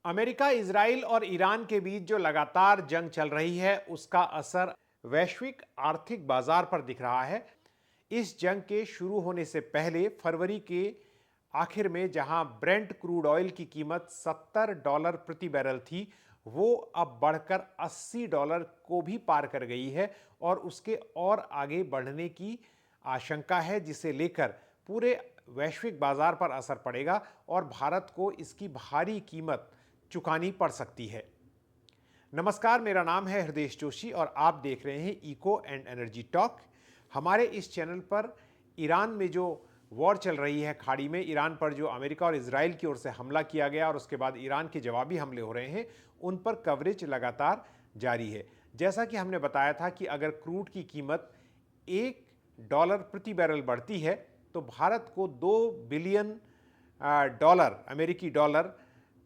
America, Israel और Iran के बीच जो लगातार जंग चल रही है उसका असर वैश्विक आर्थिक बाजार पर दिख रहा है। इस जंग के शुरू होने से पहले फरवरी के आखिर में जहां ब्रेंट क्रूड ऑयल की कीमत $70 प्रति बैरल थी, वो अब बढ़कर $80 को भी पार कर गई है और उसके और आगे बढ़ने की आशंका है, जिसे लेकर पूरे वैश्विक बाजार पर असर पड़ेगा और भारत को इसकी भारी कीमत चुकानी पड़ सकती है। नमस्कार, मेरा नाम है हृदय जोशी और आप देख रहे हैं इको एंड एनर्जी टॉक। हमारे इस चैनल पर ईरान में जो वॉर चल रही है, खाड़ी में ईरान पर जो अमेरिका और इजराइल की ओर से हमला किया गया और उसके बाद ईरान के जवाबी हमले हो रहे हैं, उन पर कवरेज लगातार जारी है। जैसा कि हमने बताया था कि अगर क्रूड की कीमत $1 प्रति बैरल बढ़ती है तो भारत को $2 बिलियन अमेरिकी डॉलर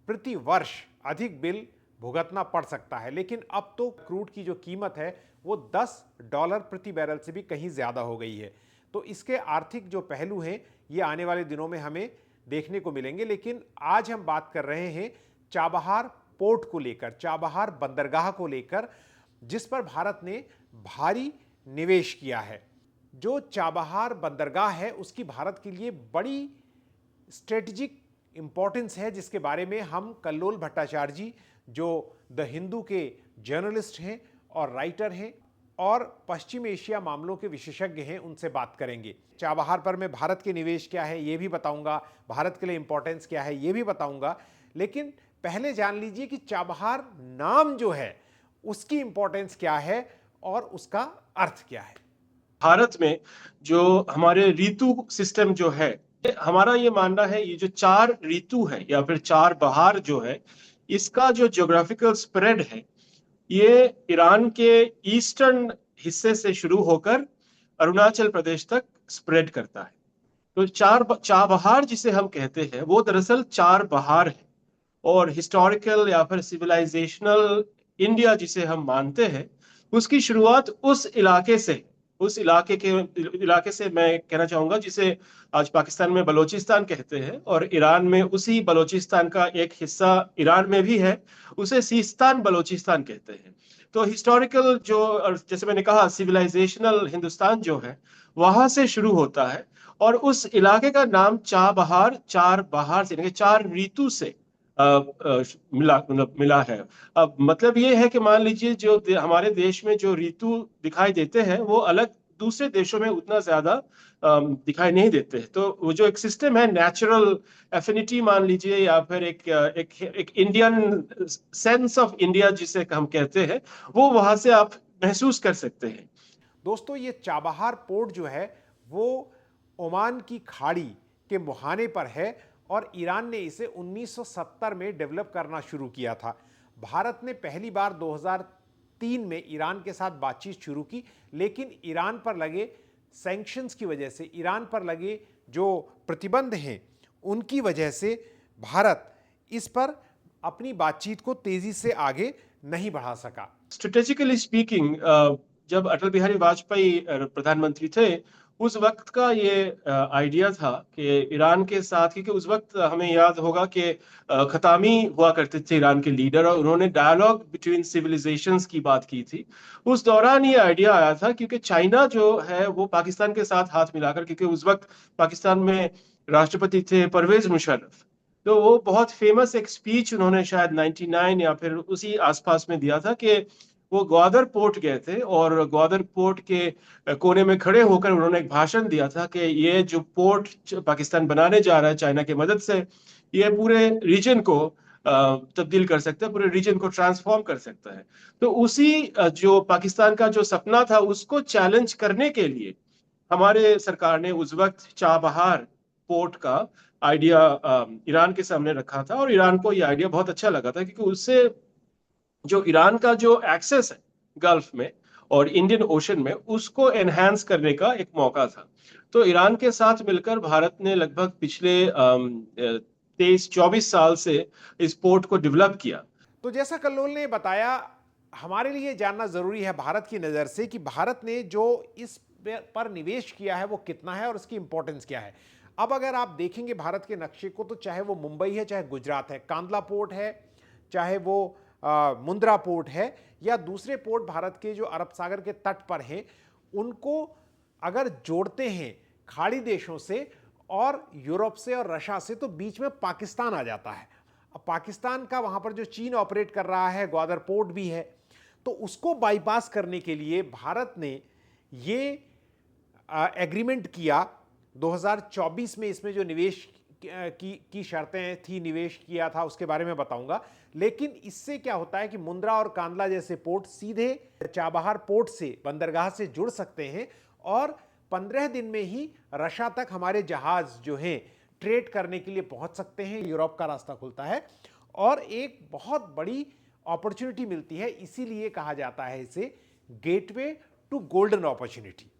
प्रति वर्ष अधिक बिल भुगतना पड़ सकता है। लेकिन अब तो क्रूड की जो कीमत है वो $10 प्रति बैरल से भी कहीं ज़्यादा हो गई है। तो इसके आर्थिक जो पहलू हैं ये आने वाले दिनों में हमें देखने को मिलेंगे। लेकिन आज हम बात कर रहे हैं चाबहार पोर्ट को लेकर, चाबहार बंदरगाह को लेकर, जिस पर भारत ने भारी निवेश किया है। जो चाबहार बंदरगाह है उसकी भारत के लिए बड़ी स्ट्रेटेजिक इंपॉर्टेंस है, जिसके बारे में हम कल्लोल भट्टाचार्य जी, जो द हिंदू के जर्नलिस्ट हैं और राइटर हैं और पश्चिम एशिया मामलों के विशेषज्ञ हैं, उनसे बात करेंगे। चाबहार पर मैं भारत के निवेश क्या है ये भी बताऊंगा, भारत के लिए इंपॉर्टेंस क्या है ये भी बताऊंगा। लेकिन पहले जान लीजिए कि चाबहार नाम जो है उसकी इंपॉर्टेंस क्या है और उसका अर्थ क्या है। भारत में जो हमारे ऋतु सिस्टम जो है, हमारा ये मानना है ये जो 4 ऋतु है या फिर 4 बहार जो है, इसका जो ज्योग्राफिकल स्प्रेड है ये ईरान के ईस्टर्न हिस्से से शुरू होकर अरुणाचल प्रदेश तक स्प्रेड करता है। तो चार बहार जिसे हम कहते हैं वो दरअसल 4 बहार है और हिस्टोरिकल या फिर सिविलाइजेशनल इंडिया जिसे हम मानते हैं उसकी शुरुआत उस इलाके से मैं कहना चाहूंगा जिसे आज पाकिस्तान में बलोचिस्तान कहते हैं और ईरान में उसी बलोचिस्तान का एक हिस्सा ईरान में भी है, उसे सीस्तान बलोचिस्तान कहते हैं। तो हिस्टोरिकल जो, जैसे मैंने कहा, सिविलाइजेशनल हिंदुस्तान जो है वहां से शुरू होता है और उस इलाके का नाम चार बहार से यानी 4 ऋतु से मिला है। अब मतलब ये है कि मान लीजिए जो हमारे देश में जो ऋतु दिखाई देते हैं वो अलग दूसरे देशों में उतना ज्यादा दिखाई नहीं देते। तो वो जो एक सिस्टम है, नेचुरल एफिनिटी मान लीजिए या फिर एक इंडियन सेंस ऑफ इंडिया जिसे हम कहते हैं, वो वहां से आप महसूस कर सकते हैं। दोस्तों, ये चाबहार पोर्ट जो है वो ओमान की खाड़ी के मुहाने पर है और ईरान ने इसे 1970 में डेवलप करना शुरू किया था। भारत ने पहली बार 2003 में ईरान के साथ बातचीत शुरू की, लेकिन ईरान पर लगे सैंक्शंस की वजह से, ईरान पर लगे जो प्रतिबंध हैं उनकी वजह से भारत इस पर अपनी बातचीत को तेजी से आगे नहीं बढ़ा सका। स्ट्रेटेजिकली स्पीकिंग, जब अटल बिहारी वाजपेयी प्रधानमंत्री थे उस वक्त का ये आइडिया था कि ईरान के साथ, क्योंकि उस वक्त हमें याद होगा कि खतामी हुआ करते थे ईरान के लीडर और उन्होंने डायलॉग बिटवीन सिविलाइजेशंस की बात की थी। उस दौरान ये आइडिया आया था क्योंकि चाइना जो है वो पाकिस्तान के साथ हाथ मिलाकर, क्योंकि उस वक्त पाकिस्तान में राष्ट्रपति थे परवेज मुशर्रफ, तो वो बहुत फेमस एक स्पीच उन्होंने शायद 99 या फिर उसी आसपास में दिया था कि वो ग्वादर पोर्ट गए थे और ग्वादर पोर्ट के कोने में खड़े होकर उन्होंने एक भाषण दिया था कि ये जो पोर्ट पाकिस्तान बनाने जा रहा है चाइना की मदद से, ये पूरे रीजन को तब्दील कर सकता है, पूरे रीजन को ट्रांसफॉर्म कर सकता है। तो उसी जो पाकिस्तान का जो सपना था उसको चैलेंज करने के लिए हमारे सरकार ने उस वक्त चाबहार पोर्ट का आइडिया ईरान के सामने रखा था और ईरान को यह आइडिया बहुत अच्छा लगा था क्योंकि उससे जो ईरान का जो एक्सेस है गल्फ में और इंडियन ओशन में उसको एनहांस करने का एक मौका था। तो ईरान के साथ मिलकर भारत ने लगभग पिछले 23-24 साल से इस पोर्ट को डेवलप किया। तो जैसा कल्लोल ने बताया, हमारे लिए जानना जरूरी है भारत की नजर से कि भारत ने जो इस पर निवेश किया है वो कितना है और उसकी इंपॉर्टेंस क्या है। अब अगर आप देखेंगे भारत के नक्शे को, तो चाहे वो मुंबई है चाहे गुजरात है, कांदला पोर्ट है, चाहे वो मुंद्रा पोर्ट है या दूसरे पोर्ट भारत के जो अरब सागर के तट पर हैं, उनको अगर जोड़ते हैं खाड़ी देशों से और यूरोप से और रशिया से, तो बीच में पाकिस्तान आ जाता है। अब पाकिस्तान का वहां पर जो चीन ऑपरेट कर रहा है, ग्वादर पोर्ट भी है, तो उसको बाईपास करने के लिए भारत ने ये एग्रीमेंट किया 2024 में। इसमें जो निवेश की शर्तें थी, निवेश किया था, उसके बारे में बताऊंगा। लेकिन इससे क्या होता है कि मुंद्रा और कांडला जैसे पोर्ट सीधे चाबहार पोर्ट से, बंदरगाह से जुड़ सकते हैं और 15 दिन में ही रशिया तक हमारे जहाज जो हैं ट्रेड करने के लिए पहुंच सकते हैं। यूरोप का रास्ता खुलता है और एक बहुत बड़ी अपॉर्चुनिटी मिलती है। इसीलिए कहा जाता है इसे गेटवे टू गोल्डन अपॉर्चुनिटी।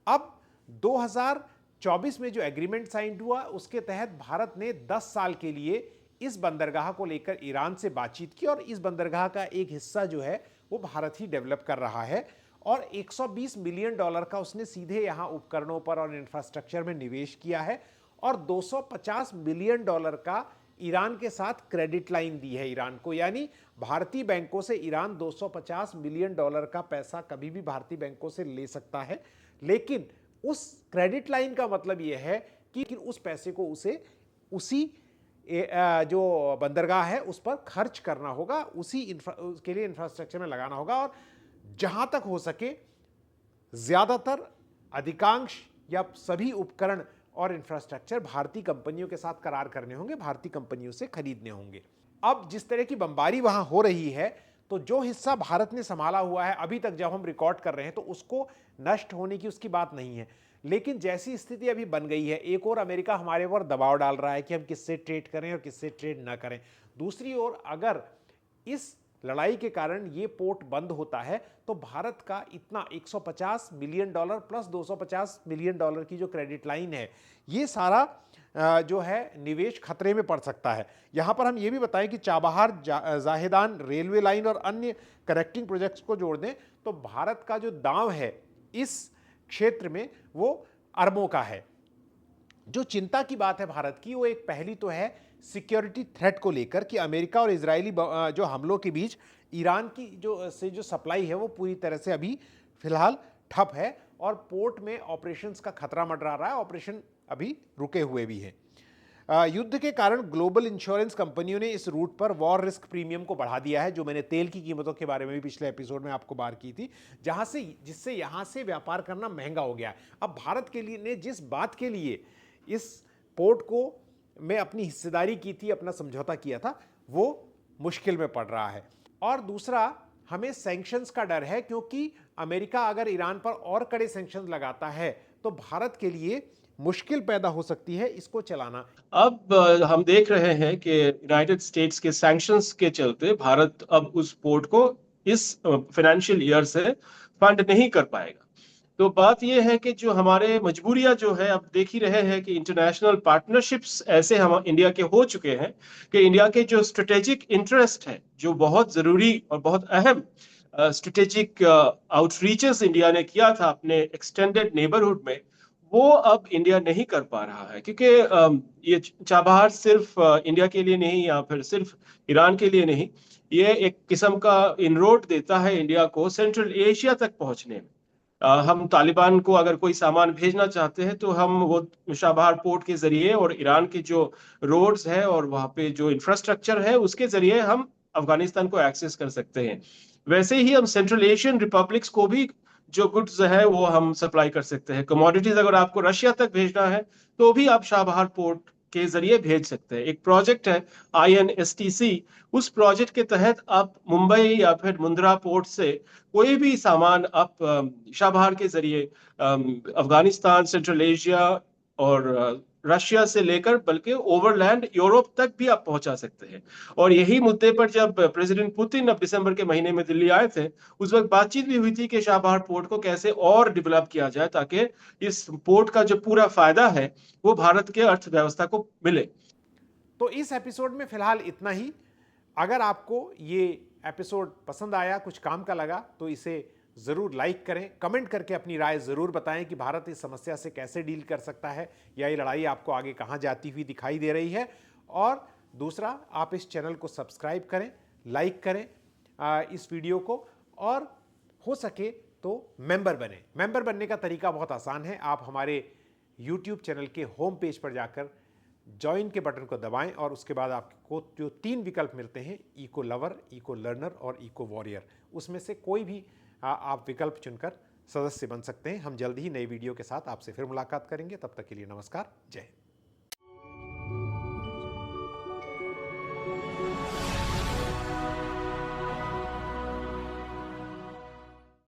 अब 2024 में जो एग्रीमेंट साइन हुआ, उसके तहत भारत ने 10 साल के लिए इस बंदरगाह को लेकर ईरान से बातचीत की और इस बंदरगाह का एक हिस्सा जो है वो भारत ही डेवलप कर रहा है और $120 मिलियन का उसने सीधे यहां उपकरणों पर और इंफ्रास्ट्रक्चर में निवेश किया है और $250 मिलियन का ईरान के साथ क्रेडिट लाइन दी है ईरान को। यानी भारतीय बैंकों से ईरान $250 मिलियन का पैसा कभी भी भारतीय बैंकों से ले सकता है, लेकिन उस क्रेडिट लाइन का मतलब यह है कि उस पैसे को उसे उसी जो बंदरगाह है उस पर खर्च करना होगा, उसी उसके लिए इंफ्रास्ट्रक्चर में लगाना होगा और जहां तक हो सके ज्यादातर, अधिकांश या सभी उपकरण और इंफ्रास्ट्रक्चर भारतीय कंपनियों के साथ करार करने होंगे, भारतीय कंपनियों से खरीदने होंगे। अब जिस तरह की बमबारी वहां हो रही है, तो जो हिस्सा भारत ने संभाला हुआ है अभी तक, जब हम रिकॉर्ड कर रहे हैं, तो उसको नष्ट होने की उसकी बात नहीं है। लेकिन जैसी स्थिति अभी बन गई है, एक और अमेरिका हमारे ऊपर दबाव डाल रहा है कि हम किससे ट्रेड करें और किससे ट्रेड ना करें। दूसरी ओर अगर इस लड़ाई के कारण ये पोर्ट बंद होता है तो भारत का इतना $150 मिलियन प्लस $250 मिलियन की जो क्रेडिट लाइन है, ये सारा जो है निवेश खतरे में पड़ सकता है। यहां पर हम ये भी बताएं कि चाबहार जाहेदान रेलवे लाइन और अन्य कनेक्टिंग प्रोजेक्ट्स को जोड़ दें तो भारत का जो दांव है इस क्षेत्र में वो अरबों का है। जो चिंता की बात है भारत की, वो एक पहली तो है सिक्योरिटी थ्रेट को लेकर कि अमेरिका और इजरायली जो हमलों के बीच ईरान की जो सप्लाई है वो पूरी तरह से अभी फिलहाल ठप है और पोर्ट में ऑपरेशंस का खतरा मंडरा रहा है। ऑपरेशन अभी रुके हुए भी हैं। युद्ध के कारण ग्लोबल इंश्योरेंस कंपनियों ने इस रूट पर वॉर रिस्क प्रीमियम को बढ़ा दिया है, जो मैंने तेल की कीमतों के बारे में भी पिछले एपिसोड में आपको बात की थी, जिससे यहां से व्यापार करना महंगा हो गया। अब भारत के लिए ने जिस बात के लिए इस पोर्ट को में अपनी हिस्सेदारी की थी, अपना समझौता किया था, वो मुश्किल में पड़ रहा है। और दूसरा, हमें सैंक्शंस का डर है, क्योंकि अमेरिका अगर ईरान पर और कड़े सैंक्शंस लगाता है तो भारत के लिए मुश्किल पैदा हो सकती है इसको चलाना। अब हम देख रहे हैं कि यूनाइटेड स्टेट्स के सैंक्शंस के चलते भारत अब उस पोर्ट को इस फाइनेंशियल ईयर से फंड नहीं कर पाएगा। तो बात यह है कि जो हमारे मजबूरियां जो है, अब देख ही रहे हैं कि इंटरनेशनल पार्टनरशिप्स ऐसे हम इंडिया के हो चुके हैं कि इंडिया के जो स्ट्रेटेजिक इंटरेस्ट है, जो बहुत जरूरी और बहुत अहम स्ट्रेटेजिक आउटरीचेस इंडिया ने किया था अपने एक्सटेंडेड नेबरहुड में, वो अब इंडिया नहीं कर पा रहा है। क्योंकि ये चाबहार सिर्फ इंडिया के लिए नहीं या फिर सिर्फ ईरान के लिए नहीं, ये एक किस्म का इनरोड देता है इंडिया को सेंट्रल एशिया तक पहुंचने में। हम तालिबान को अगर कोई सामान भेजना चाहते हैं तो हम वो चाबहार पोर्ट के जरिए और ईरान के जो रोड्स है और वहां पे जो इंफ्रास्ट्रक्चर है उसके जरिए हम अफगानिस्तान को एक्सेस कर सकते हैं। वैसे ही हम सेंट्रल एशियन रिपब्लिक्स को भी जो गुड्स है वो हम सप्लाई कर सकते हैं। कमोडिटीज अगर आपको रशिया तक भेजना है तो भी आप चाबहार पोर्ट के जरिए भेज सकते हैं। एक प्रोजेक्ट है INSTC, उस प्रोजेक्ट के तहत आप मुंबई या फिर मुंद्रा पोर्ट से कोई भी सामान आप चाबहार के जरिए अफगानिस्तान, सेंट्रल एशिया और रशिया से लेकर बल्कि ओवरलैंड यूरोप तक भी आप पहुंचा सकते हैं। और यही मुद्दे पर जब प्रेसिडेंट पुतिन अब दिसंबर के महीने में दिल्ली आए थे, उस वक्त बातचीत भी हुई थी कि चाबहार पोर्ट को कैसे और डेवलप किया जाए ताकि इस पोर्ट का जो पूरा फायदा है वो भारत के अर्थव्यवस्था को मिले। तो इस एपिसोड में फिलहाल इतना ही। अगर आपको ये एपिसोड पसंद आया, कुछ काम का लगा, तो इसे ज़रूर लाइक करें, कमेंट करके अपनी राय ज़रूर बताएं कि भारत इस समस्या से कैसे डील कर सकता है या ये लड़ाई आपको आगे कहाँ जाती हुई दिखाई दे रही है। और दूसरा, आप इस चैनल को सब्सक्राइब करें लाइक करें इस वीडियो को, और हो सके तो मेंबर बने। मेंबर बनने का तरीका बहुत आसान है। आप हमारे YouTube चैनल के होम पेज पर जाकर ज्वाइन के बटन को दबाएं और उसके बाद आपको जो 3 विकल्प मिलते हैं, इको लवर, इको लर्नर और इको वॉरियर, उसमें से कोई भी आप विकल्प चुनकर सदस्य बन सकते हैं। हम जल्द ही नई वीडियो के साथ आपसे फिर मुलाकात करेंगे। तब तक के लिए नमस्कार, जय हिंद।